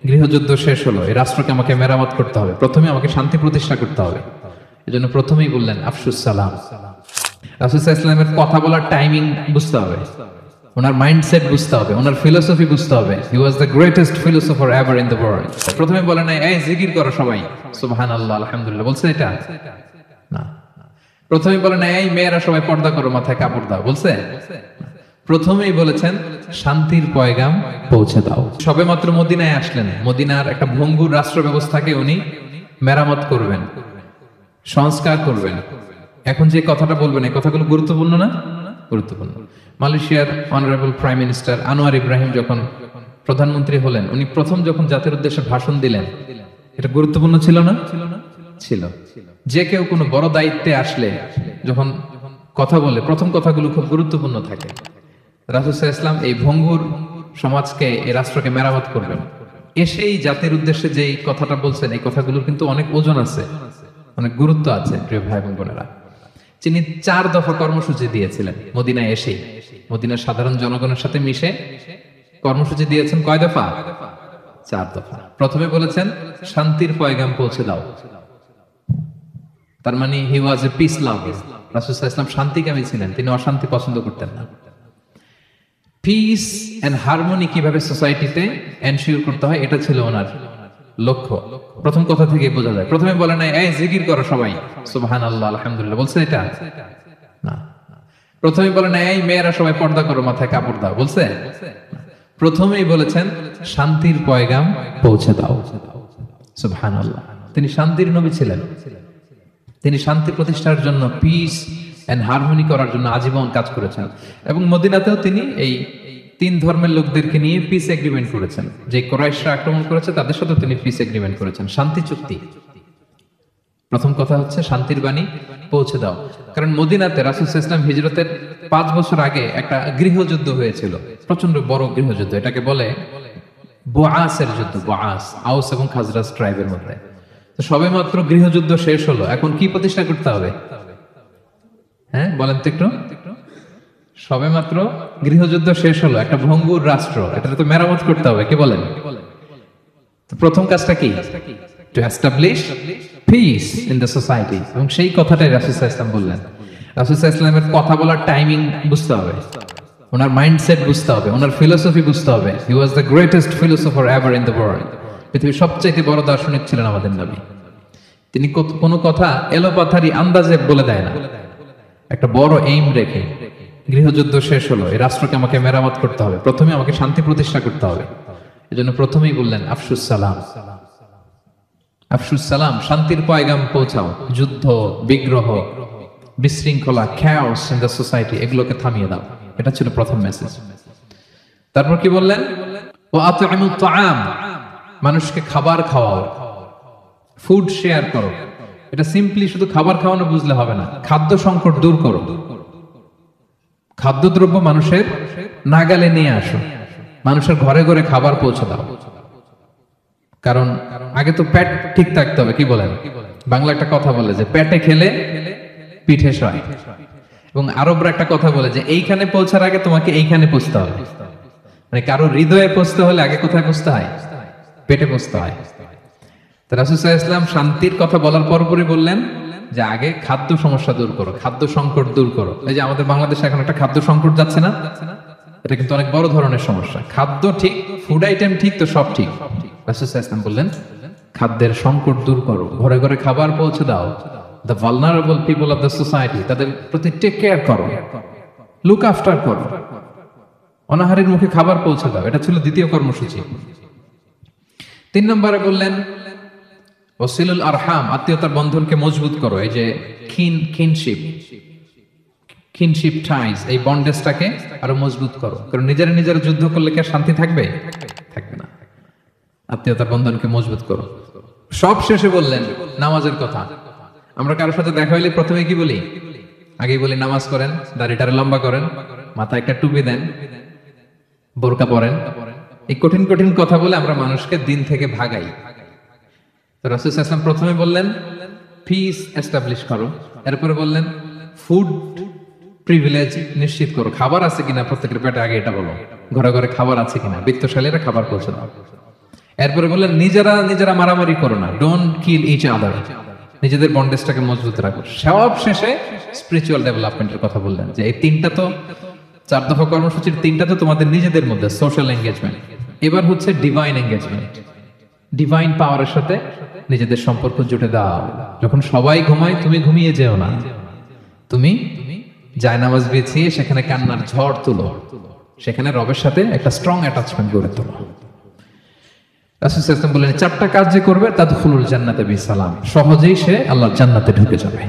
গৃহযুদ্ধ শেষ হলো, এই রাষ্ট্রকে আমাকে মেরামত করতে হবে, প্রথমে আমাকে শান্তি প্রতিষ্ঠা করতে হবে। এজন্য প্রথমেই বললেন আফসুস সালাম। রাসূল সাল্লাল্লাহু আলাইহি ওয়াসাল্লামের কথা বলার টাইমিং বুঝতে হবে, ওনার মাইন্ডসেট বুঝতে হবে, ওনার ফিলোসফি বুঝতে হবে। He was the greatest philosopher ever in the world. প্রথমে বলেন না এই জিকির করো সবাই সুবহানাল্লাহ আলহামদুলিল্লাহ, বলছে এটা না। প্রথমে বলেন না এই মেয়েরা সবাই পর্দা করো, মাথায় কাপড় দাও, বলছে? প্রথমেই বলেছেন শান্তির পয়গাম পৌঁছে দাও। সবেমাত্র মদিনায় আসলেন, মদিনার একটা ভঙ্গুর রাষ্ট্র ব্যবস্থাকে উনি মেরামত করবেন, সংস্কার করবেন। এখন যে কথাটা বলবেন এই কথাগুলো গুরুত্বপূর্ণ না? গুরুত্বপূর্ণ। মালয়েশিয়ার honourable prime minister Anwar Ibrahim যখন প্রধানমন্ত্রী হলেন, উনি প্রথম যখন জাতির উদ্দেশ্যে ভাষণ দিলেন, এটা গুরুত্বপূর্ণ ছিল না? ছিল। যে কেউ কোনো বড় দায়িত্বে আসলে যখন কথা বলে প্রথম কথাগুলো খুব গুরুত্বপূর্ণ থাকে। রাসূল সাল্লাল্লাহু আলাইহি ওয়াসাল্লাম এই ভঙ্গুর সমাজকে, এই রাষ্ট্রকে মেরামত করবেন। এসেই জাতির উদ্দেশ্যে যে কথাটা বলছেন, এই কথাগুলোর কিন্তু অনেক ওজন আছে, অনেক গুরুত্ব আছে। প্রিয় ভাই এবং বোনেরা, তিনি 4 দফা কর্মসূচি দিয়েছিলেন মদিনায় এসেই। মদিনার সাধারণ জনগণের সাথে মিশে কর্মসূচি দিয়েছেন কয় দফা? 4 দফা। প্রথমে বলেছেন শান্তির পয়গাম পৌঁছে দাও। তার মানে হি ওয়াজ এ পিস লাভার। রাসূল সাল্লাল্লাহু আলাইহি ওয়াসাল্লাম শান্তিকামী ছিলেন, তিনি অশান্তি পছন্দ করতেন না। পিস এন্ড হারমোনি কিভাবে সোসাইটিতে এনশিওর করতে হয়, এটা ছিল ওনার লক্ষ্য। প্রথম কথা থেকে বোঝা যায়। প্রথমে বলে না এই জিকির করো সবাই সুবহানাল্লাহ আলহামদুলিল্লাহ, বলছে এটা না। প্রথমে বলে না এই মেয়েরা সবাই পর্দা করো, মাথায় কাপড় দাও, বলছে? প্রথমেই বলেছেন শান্তির পয়গাম পৌঁছে দাও। সুবহানাল্লাহ। তিনি শান্তির নবী ছিলেন, তিনি শান্তি প্রতিষ্ঠার জন্য, পিস এন্ড হারমোনি করার জন্য আজীবন কাজ করেছেন। এবং মদিনাতেও তিনি এই 3 ধর্মের লোকদেরকে নিয়ে পিস এগ্রিমেন্ট করেছেন। যে কুরাইশরা আক্রমণ করেছে তাদের সাথে তিনি পিস এগ্রিমেন্ট করেছেন, শান্তি চুক্তি। প্রথম কথা হচ্ছে শান্তির বাণী পৌঁছে দাও। কারণ মদিনাতে রাসূল সাল্লাল্লাহু আলাইহি ওয়াসাল্লাম হিজরতের 5 বছর আগে একটা গৃহযুদ্ধ হয়েছিল, প্রচন্ড বড় গৃহযুদ্ধ। এটাকে বলে বুআসের যুদ্ধ। বুআস আউস এবং খাজরাজ ট্রাইবের মধ্যে। তো সবেমাত্র গৃহযুদ্ধ শেষ হলো, এখন কি প্রতিষ্ঠা করতে হবে? হ্যাঁ বলেন তো একটু। সবেমাত্র গৃহযুদ্ধ শেষ হলো, একটা ভঙ্গুর রাষ্ট্র, এটা তো মেরামত করতে হবে। কি বলেন? তো প্রথম কাজটা কি? To establish piece in the society. এবং সেই কথাটাই রাসূল সাল্লাল্লাহু আলাইহি ওয়াসাল্লাম বললেন। রাসূল সাল্লাল্লাহু আলাইহি ওয়াসাল্লামের কথা বলার টাইমিং বুঝতে হবে, ওনার মাইন্ডসেট বুঝতে হবে, ওনার ফিলোসফি বুঝতে হবে। He was the greatest philosopher ever in the world. পৃথিবীর সবচেয়ে বড় দার্শনিক ছিলেন আমাদের নবী। তিনি কোনো কথা এলোপাথারি আন্দাজে বলে দেয় না, একটা বড় এইম রেখে। গৃহযুদ্ধ শেষ হলো, এই রাষ্ট্রকে আমাকে মেরামত করতে হবে, প্রথমে আমাকে শান্তি প্রতিষ্ঠা করতে হবে। এজন্য প্রথমেই বললেন আফসুস সালাম। আফসুস সালাম, শান্তির পয়গাম পৌঁছাও। যুদ্ধ, বিগ্রহ, বিশৃঙ্খলা, chaos in the society, এগুলোকে থামিয়ে দাও। এটা ছিল প্রথম মেসেজ। তারপর কি বললেন? ওয়া আত'ইমুত তাআম, মানুষকে খাবার খাওয়াও, ফুড শেয়ার করো। এটা সিম্পলি শুধু খাবার খাওয়ানো বুঝলে হবে না, খাদ্য সংকট দূর করো। খাদ্যদ্রব্য মানুষের নাগালে নিয়ে আসো, মানুষের ঘরে ঘরে খাবার পৌঁছে দাও। কারণ আগে তো পেট ঠিক থাকতে হবে। কি বলেন? বাংলা একটা কথা বলে যে পেটে খেলে পিঠে সয়। এবং আরবরা একটা কথা বলে যে এইখানে পৌঁছার আগে তোমাকে এইখানে পৌঁছতে হবে। মানে কারো হৃদয়ে পৌঁছতে হলে আগে কোথায় পৌঁছতে হয়? পেটে পৌঁছতে হয়। তো রাসূল সাল্লাল্লাহু আলাইহি ওয়াসাল্লাম শান্তির কথা বলার পরপরই বললেন যে আগে খাদ্য সমস্যা দূর করো, খাদ্য সংকট দূর করো। এই যে আমাদের বাংলাদেশে এখন একটা খাদ্য সংকট যাচ্ছে না, এটা কিন্তু অনেক বড় ধরনের সমস্যা। খাদ্য ঠিক, ফুড আইটেম ঠিক, তো সব ঠিক। রাসূল সাল্লাল্লাহু আলাইহি ওয়াসাল্লাম বললেন খাদ্যের সংকট দূর করো, ঘরে ঘরে খাবার পৌঁছে দাও। The vulnerable people of the society, তাদের প্রতি টেক কেয়ার করো, লুক আফটার করো, অনাহারের মুখে খাবার পৌঁছে দাও। এটা ছিল দ্বিতীয় কর্মসূচি। 3 নম্বরে বললেন ওয়াসিলুল আরহাম, আত্মীয়তার বন্ধনকে মজবুত করো। এই যে কিনশিপ টাইজ, এই বন্ডেজটাকে আরো মজবুত করো। কারণ নিজেরা নিজেরা যুদ্ধ করলে কি আর শান্তি থাকবে? থাকবে না। আত্মীয়তার বন্ধনকে মজবুত করো। সব শেষে বললেন নামাজের কথা। আমরা কারোর সাথে দেখা হইলে প্রথমে কি বলি? আগেই বলি নামাজ করেন, দাড়িটারে লম্বা করেন, মাথায় একটা টুপি দেন, বোরকা পরেন। এই কঠিন কঠিন কথা বলে আমরা মানুষকে দিন থেকে ভাগাই। তো রাসূল সাল্লাল্লাহু আলাইহি ওয়াসাল্লাম প্রথমে বললেন পিস এস্টাবলিশ করো। এরপরে বললেন ফুড প্রিভিলেজ নিশ্চিত করো, খাবার আছে কিনা প্রত্যেকের পেটে, আগে এটা বলো। ঘরে ঘরে খাবার আছে কিনা, বিত্তশালীরা খাবার পৌঁছে দাও। এরপরে বললেন নিজেরা নিজেরা মারামারি করো না, ডোন্ট কিল ইচ আদার, নিজেদের বন্ডেজটাকে মজবুত রাখো। সব শেষে স্পিরিচুয়াল ডেভেলপমেন্টের কথা বললেন, যে এই তিনটা তো 4 দফা কর্মসূচির তিনটা তো তোমাদের নিজেদের মধ্যে সোশ্যাল এঙ্গেজমেন্ট, এবার হচ্ছে ডিভাইন এঙ্গেজমেন্ট। ডিভাইন পাওয়ারের সাথে নিজেদের সম্পর্ক জুটে দাও। যখন সবাই ঘুমায় তুমি ঘুমিয়ে যেও না, তুমি জায়নামাজ বিছিয়ে সেখানে কান্নার ঝড় তুলো, সেখানে রবের সাথে একটা স্ট্রং অ্যাটাচমেন্ট গড়ে তোলো। রাসূল সাল্লাল্লাহু আলাইহি ওয়াসাল্লাম বললেন 4টা কাজ যে করবে তাদখুলুল জান্নাতা বিসালাম, সহজেই সে আল্লাহর জান্নাতে ঢুকে যাবে।